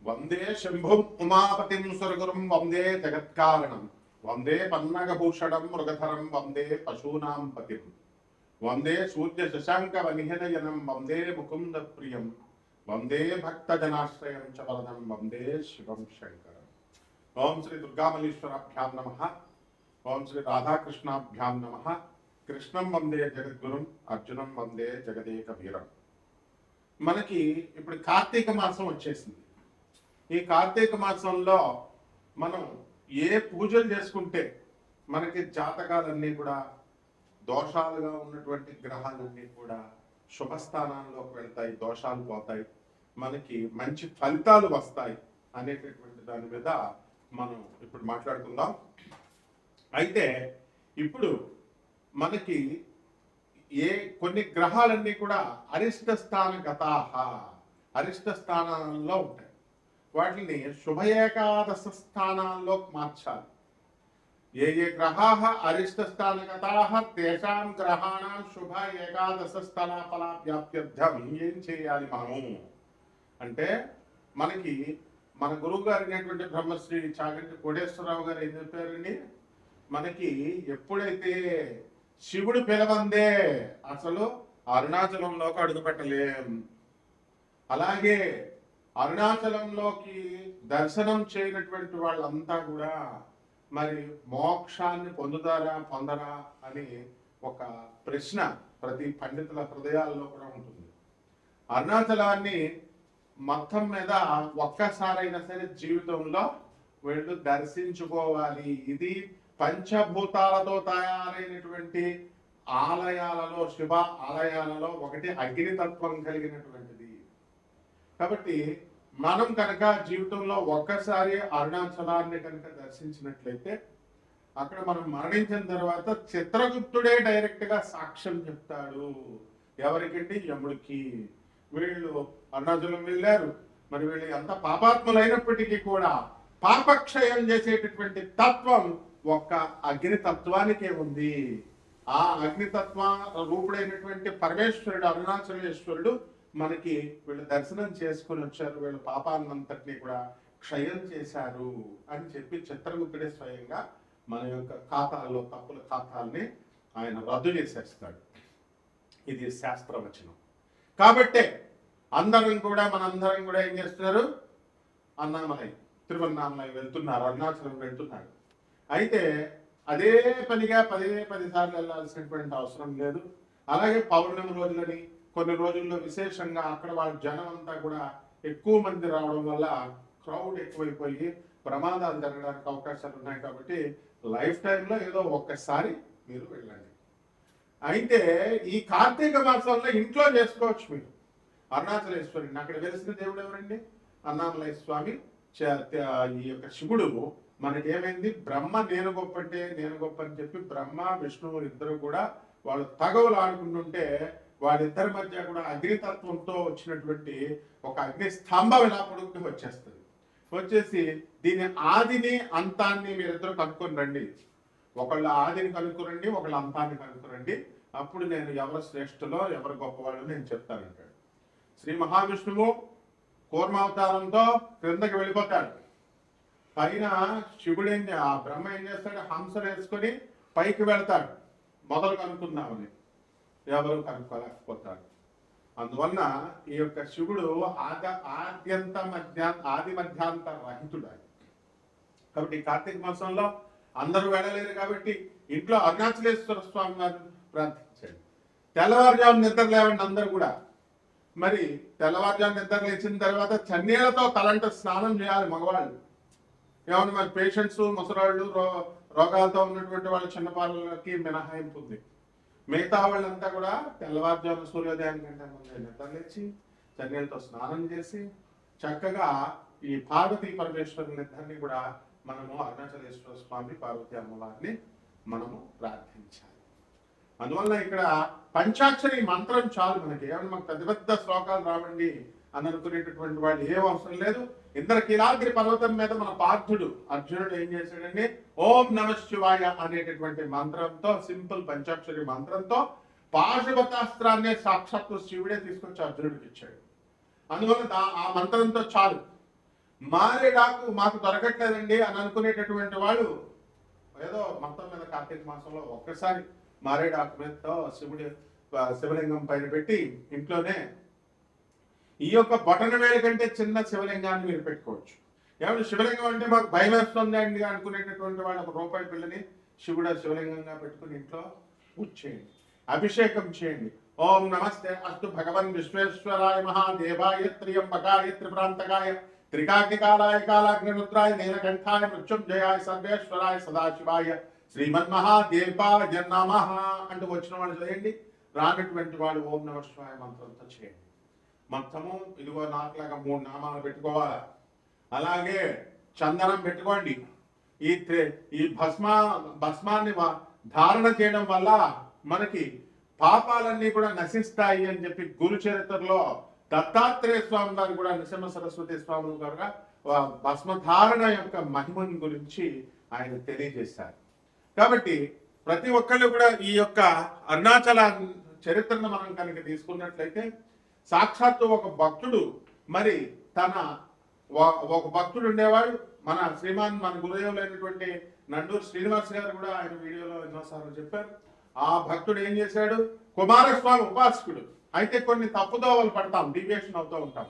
వందే శంభుం ఉమాపతిం సురగురుం వందే జగత్కారణం వందే పన్నగభూషణం మృగధరం వందే పశూనాం పతిం వందే సూర్య శశాంక వనిహనయనం వందే ముకుంద ప్రియం వందే భక్తజనాశ్రయం చ వరదం వందే శివం శంకరం. ఓం శ్రీ దుర్గామల్లీశ్వరాభ్యాం నమః. ఓం శ్రీ రాధాకృష్ణాభ్యాం నమః. కృష్ణం వందే జగద్గురుం అర్జునం వందే జగదేక వీరం. మనకి ఇప్పుడు కార్తీక మాసం వచ్చేసింది. ఈ కార్తీక మాసంలో మనం ఏ పూజలు చేసుకుంటే మనకి జాతకాలన్నీ కూడా దోషాలుగా ఉన్నటువంటి గ్రహాలన్నీ కూడా శుభస్థానాల్లోకి వెళ్తాయి, దోషాలు పోతాయి, మనకి మంచి ఫలితాలు వస్తాయి అనేటటువంటి దాని మీద మనం ఇప్పుడు మాట్లాడుకుందాం. అయితే ఇప్పుడు మనకి కొన్ని గ్రహాలన్నీ కూడా అరిష్ట స్థాన గతాహ, అరిష్ట స్థానాల్లో ఉంటాయి. వాటిని శుభ ఏకాదశ స్థానాల్లోకి మార్చాలి. ఏ గ్రహాः అరిష్ట స్థాన గతాః తేషాం గ్రహాణాం శుభ ఏకాదశ స్థలాఫలాభ్యాప్త్యర్థం ఏం చేయాలి మనము అంటే, మనకి మన గురువు గారు అయినటువంటి బ్రహ్మశ్రీ చాగంటి కోటేశ్వరరావు గారు ఏం చెప్పారండి, మనకి ఎప్పుడైతే శివుడు పిలవందే అసలు అరుణాచలంలోకి అడుగుపెట్టలేం. అలాగే అరుణాచలంలోకి దర్శనం చేయనటువంటి వాళ్ళంతా కూడా మరి మోక్షాన్ని పొందరా అని ఒక ప్రశ్న ప్రతి పండితుల హృదయాల్లో కూడా ఉంటుంది. అరుణాచలాన్ని మొత్తం మీద ఒక్కసారైనా సరే జీవితంలో వీళ్ళు దర్శించుకోవాలి. ఇది పంచభూతాలతో తయారైనటువంటి ఆలయాలలో, శివ ఆలయాలలో ఒకటి అగ్నితత్వం కలిగినటువంటిది. కాబట్టి మనం కనుక జీవితంలో ఒక్కసారి అరుణాచలాన్ని కనుక దర్శించినట్లయితే అక్కడ మనం మరణించిన తర్వాత చిత్రగుప్తుడే డైరెక్ట్ గా సాక్ష్యం చెప్తాడు. ఎవరికంటే యముడికి. వీళ్ళు అరుణాచలం వెళ్ళారు, మరి వీళ్ళు ఎంత పాపాత్ములైనప్పటికీ కూడా పాపక్షయం చేసేటటువంటి తత్వం ఒక్క అగ్నితత్వానికే ఉంది. ఆ అగ్నితత్వ రూపుడైనటువంటి పరమేశ్వరుడు, అరుణాచలేశ్వరుడు మనకి వీళ్ళు దర్శనం చేసుకుని వచ్చారు, వీళ్ళ పాపాన్నంతటినీ కూడా క్షయం చేశారు అని చెప్పి చిత్రగుప్తుడే స్వయంగా మన యొక్క ఖాతాల్లో తప్పుల ఖాతాల్ని ఆయన రద్దు చేసేస్తాడు. ఇది శాస్త్రవచనం. కాబట్టే మనందరం కూడా ఏం చేస్తున్నారు, అన్నామలై, తిరువన్నామలై వెళ్తున్నారు, అరుణాచలం వెళ్తున్నారు. అయితే అదే పనిగా 10 సార్లు వెళ్ళాల్సినటువంటి అవసరం లేదు. అలాగే పౌర్ణమి రోజులని కొన్ని రోజుల్లో విశేషంగా అక్కడ వాళ్ళ జనం అంతా కూడా ఎక్కువ మంది రావడం వల్ల క్రౌడ్ ఎక్కువైపోయి ప్రమాదాలు జరగడానికి అవకాశాలు ఉన్నాయి. కాబట్టి లైఫ్ టైంలో ఏదో ఒక్కసారి మీరు వెళ్ళండి. అయితే ఈ కార్తీక మాసంలో ఇంట్లో చేసుకోవచ్చు మీరు అరుణాచలేశ్వరుని. అక్కడ వెలిసిన దేవుడు ఎవరండి, అన్నామలై స్వామి. ఈ యొక్క శివుడు మనకేమైంది, బ్రహ్మ నేను గొప్ప అంటే నేను గొప్ప అని చెప్పి బ్రహ్మ విష్ణువు ఇద్దరు కూడా వాళ్ళు తగవులు ఆడుకుంటుంటే వాళ్ళిద్దరి మధ్య కూడా అగ్నితత్వంతో వచ్చినటువంటి ఒక అగ్ని స్తంభం ఇలా పొడుగుతూ వచ్చేస్తుంది. వచ్చేసి దీని ఆదిని అంతాన్ని మీరిద్దరు కనుక్కొని రండి. ఒకళ్ళు ఆదిని కనుక్కురండి, ఒకళ్ళు అంతాన్ని కనుక్కురండి. అప్పుడు నేను ఎవరు శ్రేష్ఠులో ఎవరు గొప్పవాళ్ళు నేను చెప్తానంటాడు. శ్రీ మహావిష్ణువు కూర్మావతారంతో క్రిందకి వెళ్ళిపోతాడు. పైన శివుడు ఆ బ్రహ్మ ఏం చేస్తాడు, హంసను వేసుకొని పైకి వెళ్తాడు మొదలు కనుక్కుందామని. ఎవరు కనుక్కోలేకపోతారు. అందువలన ఈ యొక్క శివుడు ఆది మధ్యాంత రహితుడు. కాబట్టి కార్తీక మాసంలో అందరూ వెళ్ళలేరు కాబట్టి ఇంట్లో అరుణాచలేశ్వర స్వామి వారిని ప్రార్థించండి. తెల్లవారుజాము నిద్ర లేవండి అందరూ కూడా. మరి తెల్లవారుజాము నిద్ర లేచిన తర్వాత చన్నీళ్లతో తలంట స్నానం చేయాలి మగవాళ్ళు. ఏమన్నా మరి పేషెంట్స్, ముసలాళ్ళు, రోగాలతో ఉన్నటువంటి వాళ్ళ చిన్నపాలకి మినహాయింపు ఉంది. మిగతా వాళ్ళంతా కూడా తెల్లవారుజాము సూర్యోదయం కంటే ముందే నిద్ర లేచి చన్నీళ్ళతో స్నానం చేసి చక్కగా ఈ పార్వతీ పరమేశ్వరులిద్దరినీ కూడా మనము అరుణాచలేశ్వర స్వామి, పార్వతీ అమ్మవారిని మనము ప్రార్థించాలి. అందువల్ల ఇక్కడ పంచాక్షరి మంత్రం చాలు మనకి. ఏమన్నా మాకు పెద్ద పెద్ద శ్లోకాలు రావండి అని అనుకునేటటువంటి వాళ్ళు ఏం అవసరం లేదు. ఇంద్రకీలాద్రి పర్వతం మీద మన పార్థుడు అర్జునుడు ఏం చేశాడండి, ఓం నమ శివాయ అనేటటువంటి మంత్రంతో, సింపుల్ పంచాక్షరి మంత్రంతో పాశుపతాస్త్రాన్ని సాక్షాత్తు శివుడే తీసుకొచ్చి అర్జునుడికి ఇచ్చాడు. అందువల్ల ఆ మంత్రంతో చాలు. మారేడాకు మాకు దొరకట్లేదండి అని అనుకునేటటువంటి వాళ్ళు ఏదో మొత్తం మీద కార్తీక మాసంలో ఒక్కసారి మారేడాకు మీదతో శివలింగం పైన పెట్టి ఇంట్లోనే ఈ యొక్క బొటన వేలు కంటే చిన్న శివలింగాన్ని మీరు పెట్టుకోవచ్చు. ఏమంటే శివలింగం అంటే మాకు భయం వేస్తుంది అండి అనుకునేటటువంటి వాళ్ళు ఒక రూపాయి పిల్లని శివలింగంగా పెట్టుకుని ఇంట్లో పూజ చేయండి, అభిషేకం చేయండి. ఓం నమస్తే అస్తు భగవన్ విశ్వేశ్వరాయ మహాదేవాయ త్రియంబకాయ త్రిప్రాంతకాయ త్రికాగ్నికాలాయ కాలాగ్నిరుద్రాయ నీలకంఠాయ మృత్యుంజయాయ సర్వేశ్వరాయ సదాశివాయ శ్రీమన్మహాదేవాయ నమః అంటూ వచ్చిన వాళ్ళు చేయండి. రానటువంటి వాళ్ళు ఓం నమః శివాయ మంత్రంతో చేయండి. మొత్తము ఇదిగో నాకులాగా 3 నామాలు పెట్టుకోవాలి. అలాగే చందనం పెట్టుకోండి. ఈ భస్మాన్ని ధారణ చేయడం వల్ల మనకి పాపాలన్నీ కూడా నశిస్తాయి అని చెప్పి గురు చరిత్రలో దత్తాత్రేయ స్వామి గారు కూడా నృసింహ సరస్వతి స్వామి గారు భస్మధారణ యొక్క మహిమను గురించి ఆయన తెలియజేశారు. కాబట్టి ప్రతి ఒక్కళ్ళు కూడా ఈ యొక్క అరుణాచల చరిత్రను మనం కనుక తీసుకున్నట్లయితే సాక్షాత్తు ఒక భక్తుడు మరి ఒక భక్తుడు ఉండేవాడు. మన గురుదేవులైనటువంటి నండూరు శ్రీనివాస్ గారు కూడా ఆయన వీడియోలో ఎన్నోసార్లు చెప్పారు. ఆ భక్తుడు ఏం చేశాడు, కుమారస్వామి ఉపాసకుడు అయితే కొన్ని తప్పుదోవలు పడతాం, డీవియేషన్ అవుతూ ఉంటాం.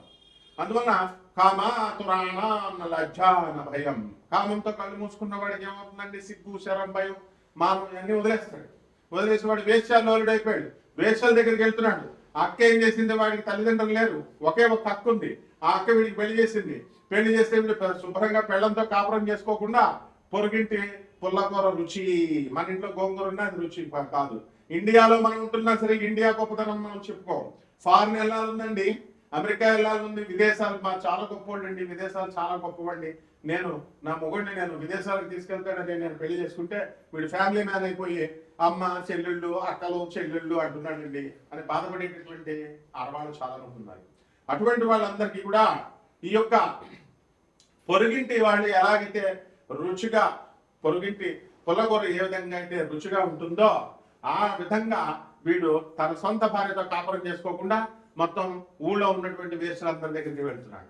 అందువల్ల కామాతురాణ అన్న లజ్జ అన్న భయం, కామంతో కళ్ళు మూసుకున్న వాడికి ఏమవుతుందండి, సిగ్గు శరం భయం మానం అన్ని వదిలేసి వాడు వేశ్యాలోలుడైపోయాడు. వేశ్యల దగ్గరికి వెళ్తున్నాడు. అక్క ఏం చేసింది, వాడికి తల్లిదండ్రులు లేరు, ఒకే ఒక అక్క ఉంది. ఆ అక్క వీడికి పెళ్లి చేసింది. పెళ్లి చేస్తే శుభ్రంగా పెళ్లంతో కాపురం చేసుకోకుండా పొరుగింటి పుల్లకూర రుచి, మన ఇంట్లో గోంగూర ఉన్నా అది రుచి కాదు. ఇండియాలో మనం ఉంటున్నా సరే ఇండియా గొప్పతనం మనం చెప్పుకోం. ఫారిన్ వెళ్ళాలండి, అమెరికా వెళ్ళాలండి, విదేశాలు చాలా గొప్పవాళ్ళండి, విదేశాలు చాలా గొప్పవండి. నా మొగుడిని విదేశాలకు తీసుకెళ్తాడని నేను పెళ్లి చేసుకుంటే వీడు ఫ్యామిలీ మ్యాన్ అయిపోయి అమ్మ చెల్లెళ్ళు అక్కలు చెల్లెళ్ళు అంటున్నాడండి అని బాధపడేటటువంటి ఆడవాళ్ళు చాలా ఉంటున్నారు. అటువంటి వాళ్ళందరికీ కూడా ఈ యొక్క పొరుగింటి వాళ్ళు ఎలాగైతే రుచిగా, పొరుగింటి పుల్లగూర ఏ విధంగా అయితే రుచిగా ఉంటుందో ఆ విధంగా వీడు తన సొంత భార్యతో కాపురం చేసుకోకుండా మొత్తం ఊళ్ళో ఉన్నటువంటి వేశ్యలందరి దగ్గరికి వెళ్తున్నాడు.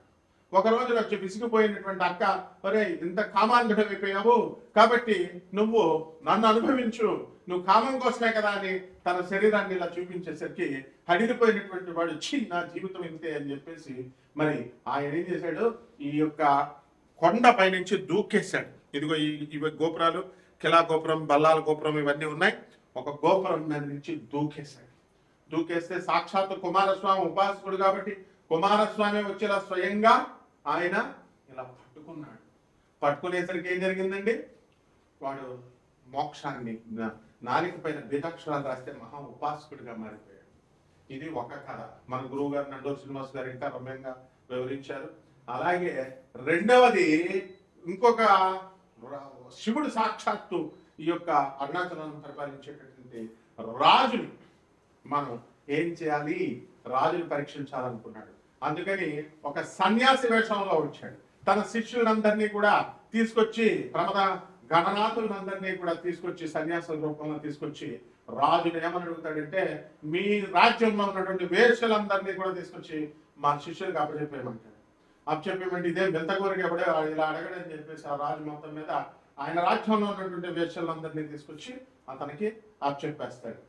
ఒక రోజు వచ్చి విసిగిపోయినటువంటి అక్క, ఒరే ఇంత కామాంధుడు అయిపోయావు కాబట్టి నువ్వు నన్ను అనుభవించు, నువ్వు కామం కోసమే కదా అని తన శరీరాన్ని ఇలా చూపించేసరికి హడిలిపోయినటువంటి వాడు నా జీవితం ఇంతే అని చెప్పేసి మరి ఆయన ఏం చేశాడు, ఈ యొక్క కొండ పైనుంచి దూకేశాడు. ఇదిగో ఇవి గోపురాలు, కిలా గోపురం, బల్లాల గోపురం ఇవన్నీ ఉన్నాయి. ఒక గోపురం మీద నుంచి దూకేస్తే సాక్షాత్ కుమారస్వామి ఉపాసకుడు కాబట్టి కుమారస్వామి వచ్చేలా స్వయంగా ఆయన ఇలా పట్టుకున్నాడు. పట్టుకునేసరికి ఏం జరిగిందండి, వాడు మోక్షాన్ని నాలిక పైన బీజాక్షరాలు రాస్తే మహా ఉపాసకుడిగా మారిపోయాడు. ఇది ఒక కథ. మన గురువు గారు నండూరు శ్రీనివాస్ గారు ఇంకా రమ్యంగా వివరించారు. అలాగే రెండవది ఇంకొక శివుడు సాక్షాత్తు ఈ యొక్క అరుణాచలాన్ని పరిపాలించేటటువంటి రాజుని మనం ఏం చేయాలి, రాజుని పరీక్షించాలనుకున్నాడు. అందుకని ఒక సన్యాసి వేషంలో వచ్చాడు. తన శిష్యులందరినీ కూడా తీసుకొచ్చి, ప్రమద గణనాథులందరినీ కూడా తీసుకొచ్చి సన్యాసుల రూపంలో తీసుకొచ్చి రాజుని ఏమని అడుగుతాడంటే, మీ రాజ్యంలో ఉన్నటువంటి వేశ్యలందరినీ కూడా తీసుకొచ్చి మా శిష్యులకు అప్పచెప్పేయమంటాడు. అప్పచెప్పేమంటే ఇదే బెంతగూరికి ఎవడే ఇలా అడగడని చెప్పేసి ఆ రాజు మొత్తం మీద ఆయన రాజ్యంలో ఉన్నటువంటి వేశ్యలందరినీ తీసుకొచ్చి అతనికి అప్పచెప్పేస్తాడు.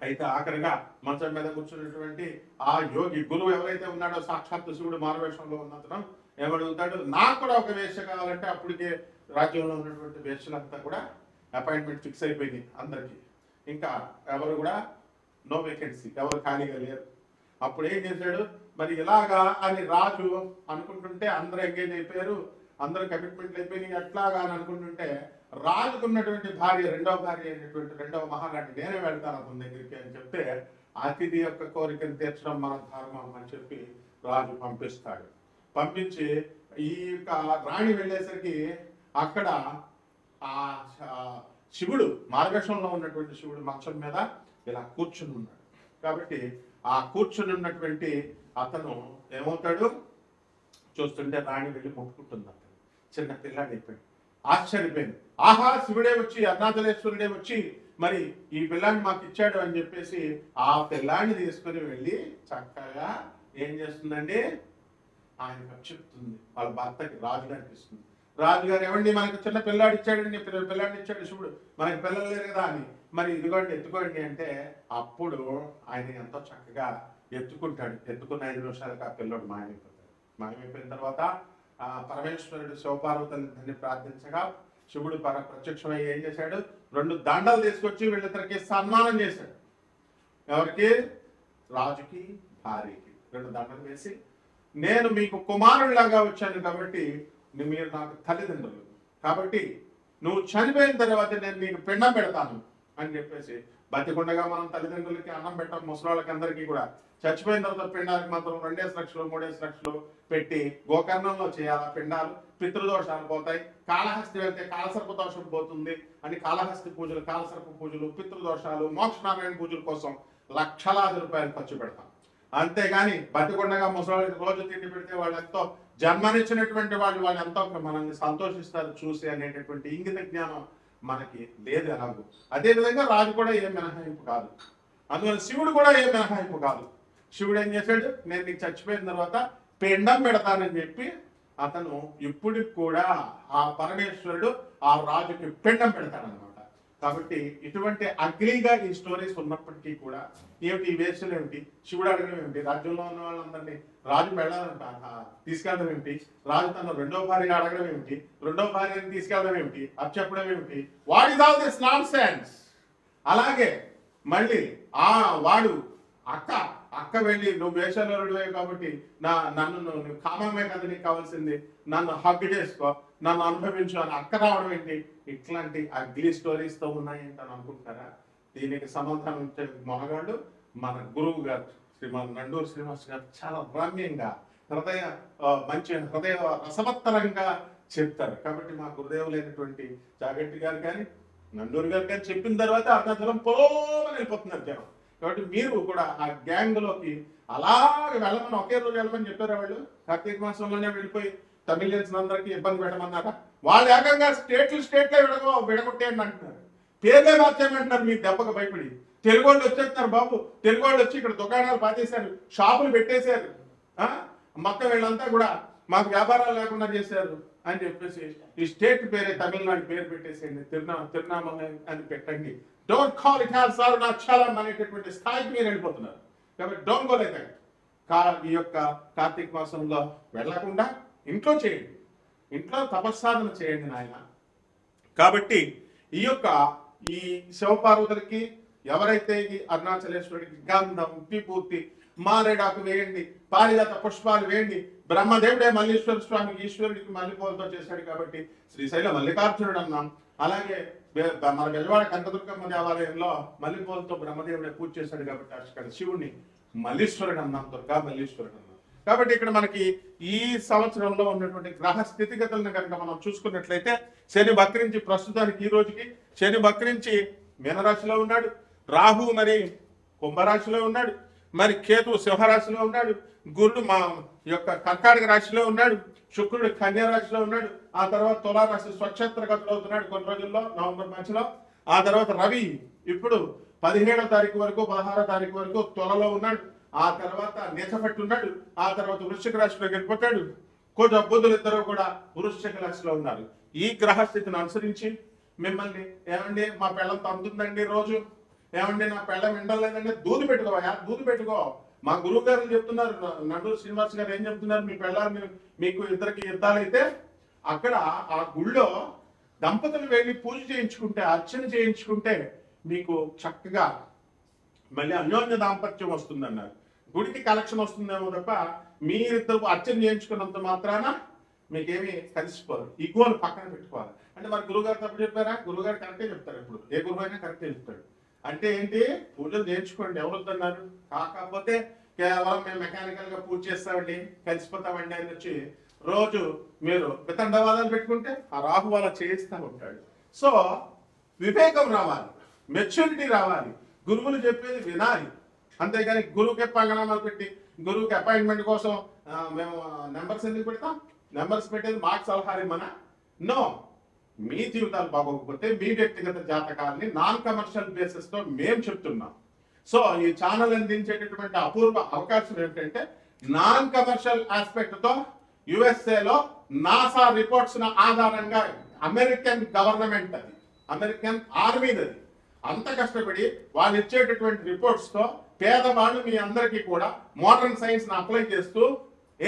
అయితే ఆఖరిగా మంచం మీద కూర్చున్నటువంటి ఆ యోగి గురువు ఎవరైతే ఉన్నాడో సాక్షాత్తు శివుడు మారువేషంలో ఉన్నతను ఏమడుగుతాడు, నాకు కూడా ఒక వేశ్య కావాలంటే అప్పటికే రాజ్యంలో ఉన్నటువంటి వేశ్యలంతా కూడా అపాయింట్మెంట్ ఫిక్స్ అయిపోయింది అందరికీ. ఇంకా ఎవరు కూడా నో వేకెన్సీ, ఎవరు ఖాళీగా లేరు. అప్పుడు ఏం చేశాడు, మరి ఇలాగా అని రాజు అనుకుంటుంటే అందరూ ఎంగేజ్ అయిపోయారు, అందరూ కమిట్మెంట్లు అయిపోయినాయి. ఎట్లాగా అని అనుకుంటుంటే రాజుకున్నటువంటి భార్య, రెండవ భార్య అయినటువంటి రెండవ మహారాణి, నేనే వెళ్తాను అతని దగ్గరికి అని చెప్తే అతిథి యొక్క కోరికను తీర్చడం మన ధర్మం అని చెప్పి రాజు పంపిస్తాడు. పంపించి ఈ యొక్క రాణి వెళ్ళేసరికి అక్కడ ఆ శివుడు మార్గశంలో ఉన్నటువంటి శివుడు మంచం మీద ఇలా కూర్చుని ఉన్నాడు. కాబట్టి ఆ కూర్చుని ఉన్నటువంటి అతను ఏమవుతాడు, చూస్తుంటే రాణి వెళ్ళి ముట్టుకుంటుంది. అతను చిన్న పిల్లాడు అయిపోయాడు. ఆశ్చర్యపోయింది. ఆహా, శివుడే వచ్చి, అరుణాచలేశ్వరుడే వచ్చి మరి ఈ పిల్లాన్ని మాకు ఇచ్చాడు అని చెప్పేసి ఆ పిల్లాన్ని తీసుకుని వెళ్ళి చక్కగా ఏం చేస్తుందండి, ఆయన చెప్తుంది, వాళ్ళ భర్తకి రాజుగారికి ఇస్తుంది. రాజుగారు ఏమండి మనకు చిన్న పిల్లాడు ఇచ్చాడండి, పిల్లాడిని ఇచ్చాడు శివుడు, మనకి పిల్లలు లేరు కదా అని, మరి ఇదిగోండి ఎత్తుకోండి అంటే అప్పుడు ఆయన ఎంతో చక్కగా ఎత్తుకుంటాడు. ఎత్తుకున్న 5 నిమిషాలకు ఆ పిల్లోడు మాయమైపోతాడు. మాయమైపోయిన తర్వాత పరమేశ్వరుడు శివపార్వతులని ప్రార్థించగా శివుడు ప్రత్యక్షమై ఏం చేశాడు, 2 దండలు తీసుకొచ్చి వీళ్ళిద్దరికి సన్మానం చేశాడు. ఎవరికి? రాజుకి భార్యకి 2 దండలు వేసి, నేను మీకు కుమారుడిలాగా వచ్చాను కాబట్టి మీరు నాకు తల్లిదండ్రులు, కాబట్టి నువ్వు చనిపోయిన తర్వాత నేను నీకు పిండం పెడతాను అని చెప్పేసి, బతికుండగా మనం తల్లిదండ్రులకి అన్నం పెట్టాం, ముసలాళ్ళకి అందరికీ కూడా. చచ్చిపోయిన తర్వాత పిండానికి మాత్రం 2 లక్షలు 3 లక్షలు పెట్టి గోకర్ణంలో చేయాలి పిండాలు, పితృదోషాలు పోతాయి. కాళహస్తి వెళ్తే కాలసర్ప దోషం పోతుంది అని కాళహస్తి పూజలు, కాలసర్ప పూజలు, పితృదోషాలు, మోక్షనారాయణ పూజల కోసం లక్షలాది రూపాయలు ఖర్చు పెడతాం. అంతేగాని బతికుండగా ముసలాళ్ళకి రోజు తిండి పెడితే వాళ్ళు ఎంతో జన్మనిచ్చినటువంటి వాళ్ళు ఎంతో మనల్ని సంతోషిస్తారు చూసి అనేటటువంటి ఇంగిత జ్ఞానం మనకి లేదు ఎలాగో. అదేవిధంగా రాజు కూడా ఏం మినహాయింపు కాదు, అందువల్ల శివుడు కూడా ఏం మినహాయింపు కాదు. శివుడు ఏం చేశాడు, నేను నీకు చచ్చిపోయిన తర్వాత పిండం పెడతానని చెప్పి అతను ఇప్పటికి కూడా ఆ పరమేశ్వరుడు ఆ రాజుకి పిండం పెడతాడనమాట. కాబట్టి ఇటువంటి అగ్లీగా ఈ స్టోరీస్ ఉన్నప్పటికీ కూడా ఏమిటి వేసులు ఏమిటి, శివుడు అడగడం ఏమిటి, రాజ్యంలో ఉన్న వాళ్ళందరినీ రాజు తీసుకెళ్ళడం ఏమిటి, రాజు తన 2వ భార్య అడగడం ఏమిటి, 2వ భార్యని తీసుకెళ్ళడం ఏమిటి, అది చెప్పడం ఏమిటి, what is all this non sense. అలాగే మళ్ళీ వాడు అక్క వెళ్ళి నువ్వు వేషాలుడివే కాబట్టి నన్ను నువ్వు కామమే కదా నీకు కావాల్సింది, నన్ను హగ్ చేసుకో, నన్ను అనుభవించు అని అక్క రావడం ఏంటి, ఇట్లాంటి అగ్లీ స్టోరీస్తో ఉన్నాయంట అని అనుకుంటారా? దీనికి సమాధానం ఇచ్చే మొనగాళ్ళు మన గురువు గారు శ్రీమాన్ నండూరు శ్రీనివాస్ గారు చాలా రమ్యంగా మంచి హృదయ రసవత్తరంగా చెప్తారు. కాబట్టి మా గురుదేవులైనటువంటి జాగట్టి గారు కానీ నండూరు గారు కానీ చెప్పిన తర్వాత అరుణాచలం పోలని వెళ్ళిపోతున్నారు జనం. కాబట్టి మీరు కూడా ఆ గ్యాంగ్లోకి అలాగే వెళ్ళమని ఒకే రోజు వెళ్ళమని చెప్పారు వాళ్ళు. కార్తీక మాసంలోనే వెళ్ళిపోయి తమిళియన్స్ అందరికీ ఇబ్బంది పెట్టమన్నారా? వాళ్ళు ఏకంగా స్టేట్లో విడగొట్టేయండి అంటున్నారు, పేర్లే మార్చేయమంటున్నారు మీ దెబ్బకు భయపడి. తెలుగు వాళ్ళు వచ్చేస్తున్నారు బాబు, తెలుగు వాళ్ళు వచ్చి ఇక్కడ దుకాణాలు పాతేశారు, షాపులు పెట్టేశారు, మొత్తం వీళ్ళంతా కూడా మాకు వ్యాపారాలు లేకుండా చేశారు అని చెప్పేసి ఈ స్టేట్ పేరే తమిళనాడు పేరు పెట్టేసేయండి, తిరునామల అని పెట్టండి. Don't call it has Arunachalam అనేటటువంటి స్థాయికి మీరు వెళ్ళిపోతున్నారు. కాబట్టి డోంట్ గో లైక్ దట్. ఈ యొక్క కార్తీక మాసంలో వెళ్లకుండా ఇంట్లో చేయండి, ఇంట్లో తపస్సాధన చేయండి నాయన. కాబట్టి ఈ శివపార్వతులకి ఎవరైతే ఈ అరుణాచలేశ్వరుడికి గంధం, విభూతి, మారేడాకు వేయండి, పారిజాత పుష్పాలు వేయండి. బ్రహ్మదేవుడే మల్లీశ్వర స్వామికి ఈశ్వరుడికి మల్లెపూలతో చేశాడు కాబట్టి శ్రీశైల మల్లికార్జునుడు అన్నాం. అలాగే మన బెజవాడ కనకదుర్గమ్మ దేవాలయంలో మల్లెపూలతో బ్రహ్మదేవుడే పూజ చేశాడు కాబట్టి అక్కడ శివుడిని మల్లీశ్వరుడు అన్నాం, దుర్గా మల్లీశ్వరుడు అన్నాం. కాబట్టి ఇక్కడ మనకి ఈ సంవత్సరంలో ఉన్నటువంటి గ్రహ స్థితిగతులను కనుక మనం చూసుకున్నట్లయితే శని వక్రించి ప్రస్తుతానికి ఈ రోజుకి శని వక్రించి మీనరాశిలో ఉన్నాడు, రాహు మరి కుంభరాశిలో ఉన్నాడు, మరి కేతు సింహరాశిలో ఉన్నాడు, గురుడు మా యొక్క కర్కాటక రాశిలో ఉన్నాడు, శుక్రుడు కన్యా రాశిలో ఉన్నాడు, ఆ తర్వాత తులారాశి స్వక్షేత్రగతులు అవుతున్నాడు కొన్ని రోజుల్లో నవంబర్ మధ్యలో. ఆ తర్వాత రవి ఇప్పుడు 17వ తారీఖు వరకు 16వ తారీఖు వరకు తులలో ఉన్నాడు, ఆ తర్వాత నీచపట్టి ఉన్నాడు, ఆ తర్వాత వృశ్చిక రాశిలోకి వెళ్ళిపోతాడు. కొంచెం బుద్ధులు ఇద్దరు కూడా వృశ్చిక రాశిలో ఉన్నారు. ఈ గ్రహస్థితిని అనుసరించి మిమ్మల్ని ఏమండి మా పెళ్ళం తంతుందండి రోజు, ఏమండి నా పెళ్ళం వినలేదండి, దూది పెట్టుకో. మా గురువు గారు చెప్తున్నారు, నండూరు శ్రీనివాస్ గారు ఏం చెప్తున్నారు, మీ పెళ్ళాన్ని మీకు ఇద్దరికి యుద్ధాలైతే అక్కడ ఆ గుళ్ళో దంపతులు వెళ్ళి పూజ చేయించుకుంటే, అర్చన చేయించుకుంటే మీకు చక్కగా మళ్ళీ అన్యోన్య దాంపత్యం వస్తుందన్నారు. గుడికి కలెక్షన్ వస్తుందేమో తప్ప మీరిద్దరు అర్చన చేయించుకున్నంత మాత్రాన మీకేమి కలిసిపోరు. ఈగోలు పక్కన పెట్టుకోవాలి. అంటే మరి గురుగారు తప్పు చెప్పారా? గురుగారు కరెక్టే చెప్తారు, ఎప్పుడు ఏ గురువు అయినా కరెక్టే చెప్తాడు. అంటే ఏంటి, పూజలు చేయించుకోండి, ఎవరు వద్దన్నారు. కాకపోతే కేవలం మేము మెకానికల్ గా పూజ చేస్తామండి, కలిసిపోతామండి అని వచ్చి రోజు మీరు వితండవాదాలు పెట్టుకుంటే ఆ రాహు అలా చేయిస్తూ ఉంటాడు. సో వివేకం రావాలి, మెచ్యూరిటీ రావాలి, గురువులు చెప్పేది వినాలి. అంతేగాని గురువుకి పంగనామాలు పెట్టి గురువుకి అపాయింట్మెంట్ కోసం మేము నెంబర్స్ ఎందుకు పెడతాం? నెంబర్స్ పెట్టేది మాకు సలహాలు మన నో. మీ జీవితాలు బాగోకపోతే మీ వ్యక్తిగత జాతకాలని నాన్ కమర్షియల్ బేసిస్ తో మేము చెప్తున్నాం. సో ఈ ఛానల్ అందించేటటువంటి అపూర్వ అవకాశం ఏంటంటే నాన్ కమర్షియల్ ఆస్పెక్ట్ తో యుఎస్ఏలో నాసా రిపోర్ట్స్ ఆధారంగా అమెరికన్ గవర్నమెంట్ అది, అమెరికన్ ఆర్మీది అది అంత కష్టపడి వాళ్ళు ఇచ్చేటటువంటి రిపోర్ట్స్ తో పేదవాళ్ళు మీ అందరికీ కూడా మోడర్న్ సైన్స్ ని అప్లై చేస్తూ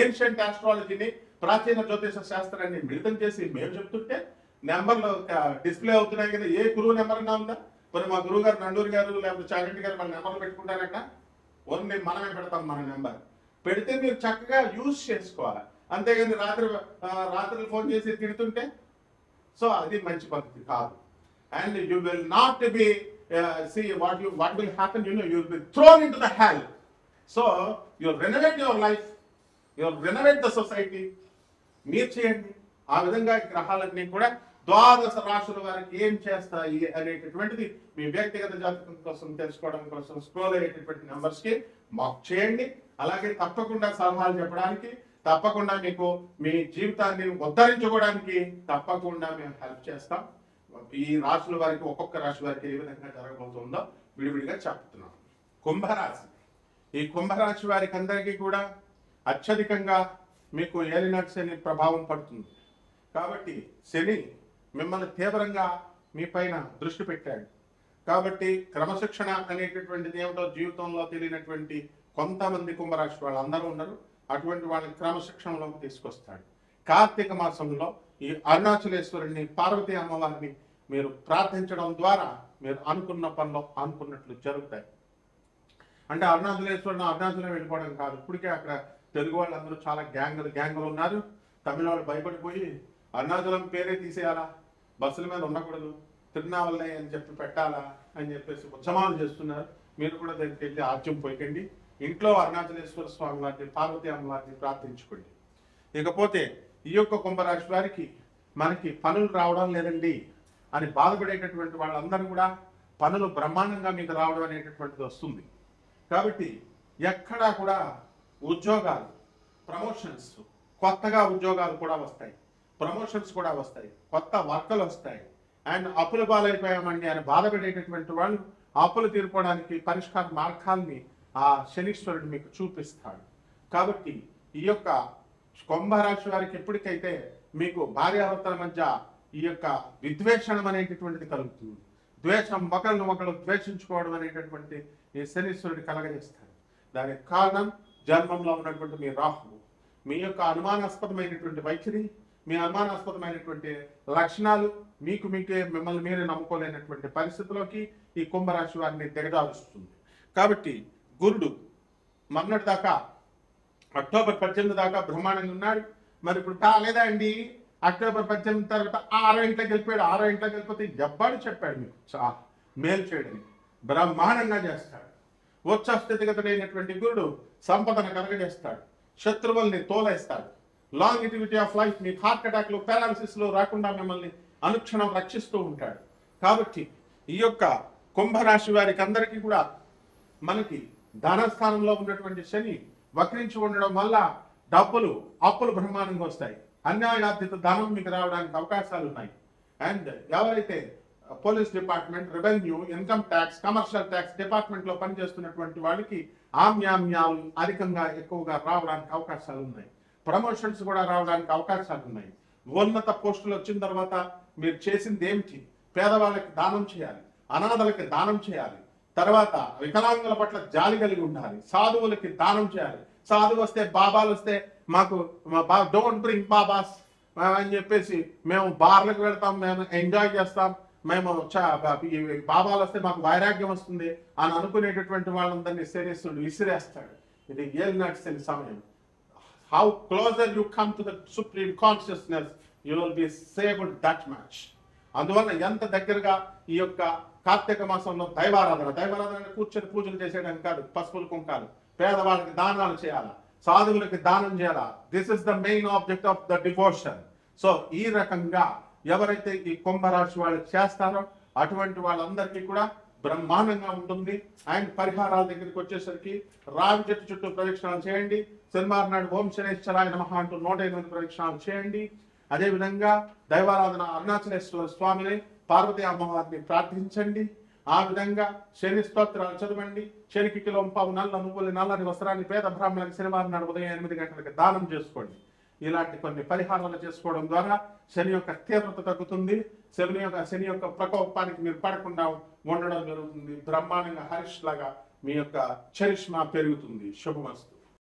ఏన్షియంట్ ఆస్ట్రాలజీని, ప్రాచీన జ్యోతిష శాస్త్రాన్ని మిళితం చేసి మేము చెప్తుంటే నెంబర్లు డిస్ప్లే అవుతున్నాయి కదా. ఏ గురువు నెంబర్ అన్నా ఉందా? మరి మా గురువు గారు నండూరు గారు లేకపోతే చాగంటి గారు మన నెంబర్లు పెట్టుకుంటారట. ఓన్లీ మనమే పెడతాం మన నెంబర్. పెడితే మీరు చక్కగా యూజ్ చేసుకోవాలి, అంతేగాని రాత్రి ఫోన్ చేసి తిడుతుంటే సో అది మంచి పద్ధతి కాదు. And you will not be see what will happen, you will be thrown into the hell. So you renovate your life, you renovate the society. మీరు చేయండి. ఆ విధంగా గ్రహాలన్నీ కూడా ద్వాదశ రాశుల వారికి ఏం చేస్తాయి అనేటటువంటిది మీ వ్యక్తిగత జాతకం కోసం తెలుసుకోవడం కోసం స్క్రోల్ అయ్యేటటువంటి నెంబర్స్ కి మాకు చేయండి. అలాగే తప్పకుండా సలహాలు చెప్పడానికి, తప్పకుండా మీకు మీ జీవితాన్ని ఉద్ధరించుకోవడానికి తప్పకుండా మేము హెల్ప్ చేస్తాం. ఈ రాశుల వారికి, ఒక్కొక్క రాశి వారికి ఏ విధంగా జరగబోతుందో విడివిడిగా చెప్తున్నాం. కుంభరాశి, ఈ కుంభరాశి వారికి అందరికీ కూడా అత్యధికంగా మీకు ఏలినాటి శని ప్రభావం పడుతుంది. కాబట్టి శని మిమ్మల్ని తీవ్రంగా మీ పైన దృష్టి పెట్టాడు. కాబట్టి క్రమశిక్షణ అనేటటువంటిది ఏమిటో జీవితంలో తెలియనటువంటి కొంతమంది కుంభరాశి వాళ్ళు అందరూ ఉన్నారు. అటువంటి వాళ్ళని క్రమశిక్షణలోకి తీసుకొస్తాడు. కార్తీక మాసంలో ఈ అరుణాచలేశ్వరుని, పార్వతీ అమ్మవారిని మీరు ప్రార్థించడం ద్వారా మీరు అనుకున్న పనులు అనుకున్నట్లు జరుగుతాయి. అంటే అరుణాచలం వెళ్ళిపోవడం కాదు. ఇప్పటికే అక్కడ తెలుగు వాళ్ళందరూ చాలా గ్యాంగులు ఉన్నారు. తమిళ వాళ్ళు భయపడిపోయి అరుణాచలం పేరే తీసేయాలా, బస్సుల మీద ఉండకూడదు, తిరునావల్లే అని చెప్పి పెట్టాలా అని చెప్పేసి ఉద్యమాలు చేస్తున్నారు. మీరు కూడా దగ్గరికి వెళ్ళి ఆజ్యం పోయకండి. ఇంట్లో అరుణాచలేశ్వర స్వామి వారిని, పార్వతీ అమ్మవారిని ప్రార్థించుకోండి. ఇకపోతే ఈ యొక్క కుంభరాశి వారికి మనకి పనులు రావడం లేదండి అని బాధపడేటటువంటి వాళ్ళందరూ కూడా పనులు బ్రహ్మాండంగా మీకు రావడం అనేటటువంటిది వస్తుంది. కాబట్టి ఎక్కడా కూడా ఉద్యోగాలు, ప్రమోషన్స్, కొత్తగా ఉద్యోగాలు కూడా వస్తాయి, ప్రమోషన్స్ కూడా వస్తాయి, కొత్త వర్కలు వస్తాయి. అండ్ అప్పుల పాలైపోయామండి అని బాధపడేటటువంటి వాళ్ళు అప్పులు తీర్చుకోవడానికి పరిష్కార మార్గాల్ని ఆ శనీశ్వరుడు మీకు చూపిస్తాడు. కాబట్టి ఈ యొక్క కుంభరాశి వారికి ఎప్పటికైతే మీకు భార్యాభర్తల మధ్య ఈ యొక్క విద్వేషణం అనేటటువంటిది కలుగుతుంది, ద్వేషం, ఒకరు ద్వేషించుకోవడం అనేటటువంటి ఈ శనీశ్వరుడు కలగజేస్తాడు. దానికి కారణం జన్మంలో ఉన్నటువంటి మీ రాహువు. మీ యొక్క అనుమానాస్పదమైనటువంటి వైఖరి, మీ అనుమానాస్పదమైనటువంటి లక్షణాలు మిమ్మల్ని మీరే నమ్ముకోలేనటువంటి పరిస్థితిలోకి ఈ కుంభరాశి వారిని దిగజారుస్తుంది. కాబట్టి గురుడు మొన్నటి దాకా అక్టోబర్ 18 దాకా బ్రహ్మాండంగా ఉన్నాడు. మరి ఇప్పుడు కాలేదా అండి? అక్టోబర్ 18 తర్వాత 6 ఇంట్లోకి వెళ్ళిపోయాడు. 6 ఇంట్లోకి వెళ్ళిపోతే ఎవ్వడు చెప్పాడు మీకు మేలు చేయడని? బ్రహ్మాండంగా చేస్తాడు. ఉచ్చస్థితిగతుడైనటువంటి గురుడు సంపదను కలగజేస్తాడు, శత్రువుల్ని తోలేస్తాడు, లాంగిటివిటీ ఆఫ్ లైఫ్, మీ హార్ట్ అటాక్లు, పారాలసిస్లు రాకుండా మిమ్మల్ని అనుక్షణం రక్షిస్తూ ఉంటాడు. కాబట్టి ఈ యొక్క కుంభరాశి వారికి అందరికీ కూడా మనకి ధనస్థానంలో ఉన్నటువంటి శని వక్రించి ఉండడం వల్ల అప్పులు బ్రహ్మాండంగా వస్తాయి. అన్యాయార్థిత ధనం మీకు రావడానికి అవకాశాలు ఉన్నాయి. అండ్ ఎవరైతే police department, revenue, income tax, commercial tax department లో పనిచేస్తున్నటువంటి వాళ్ళకి ఆమ్యామ్యాలు అధికంగా ఎక్కువగా రావడానికి అవకాశాలు ఉన్నాయి. ప్రమోషన్స్ కూడా రావడానికి అవకాశాలు ఉన్నాయి. ఉన్నత పోస్టులు వచ్చిన తర్వాత మీరు చేసింది ఏమిటి? పేదవాళ్ళకి దానం చేయాలి, అనాథలకి దానం చేయాలి, తర్వాత వికలాంగుల పట్ల జాలి కలిగి ఉండాలి, సాధువులకి దానం చేయాలి. సాధువు వస్తే, బాబాలు వస్తే మాకు డోంట్ బ్రింగ్ బాబాస్ అని చెప్పేసి మేము బార్లకు వెళ్తాం, మేము ఎంజాయ్ చేస్తాం, మేము బాబాలు వస్తే మాకు వైరాగ్యం వస్తుంది అని అనుకునేటటువంటి వాళ్ళందరినీ శనీశ్వరుడు విసిరేస్తాడు. ఇది ఏలినాటి శని సమయం. How closer you come to the supreme consciousness you will be saved that much. అందువల్ల ఎంత దగ్గరగా ఈ యొక్క కార్తీక మాసంలో దైవారాధన కూర్చొని పూజలు చేసేయడానికి కాదు, పసుపులు కుంకాలు, పేదవాళ్ళకి దానాలు చేయాలా, సాధువులకి దానం చేయాలా. This is the main object of the devotion. So ఈ రకంగా ఎవరైతే ఈ కుంభరాశి వాళ్ళు చేస్తారో అటువంటి వాళ్ళందరికీ కూడా బ్రహ్మాండంగా ఉంటుంది. అండ్ పరిహారాల దగ్గరికి వచ్చేసరికి రావి చెట్టు చుట్టూ ప్రదక్షిణాలు చేయండి. శనివారం నాడు ఓం శనేశ్వరాయ నమః అంటూ 108 ప్రదక్షిణాలు చేయండి. అదేవిధంగా దైవారాధన అరుణాచలేశ్వర స్వామిని, పార్వతీ అమ్మవారిని ప్రార్థించండి. ఆ విధంగా శని స్తోత్రాలు చదవండి. శనికి కిలో పావు నల్ల నువ్వులు నల్లని వస్త్రాన్ని పేద బ్రాహ్మణులకు శనివారం నాడు ఉదయం 8 గంటలకు దానం చేసుకోండి. ఇలాంటి కొన్ని పరిహారాలు చేసుకోవడం ద్వారా శని యొక్క తీవ్రత తగ్గుతుంది. శని యొక్క ప్రకోపానికి మీరు పడకుండా ఉండడం జరుగుతుంది. బ్రహ్మాండంగా హరీష్ లాగా మీ యొక్క చరిష్మా పెరుగుతుంది. శుభమస్తు.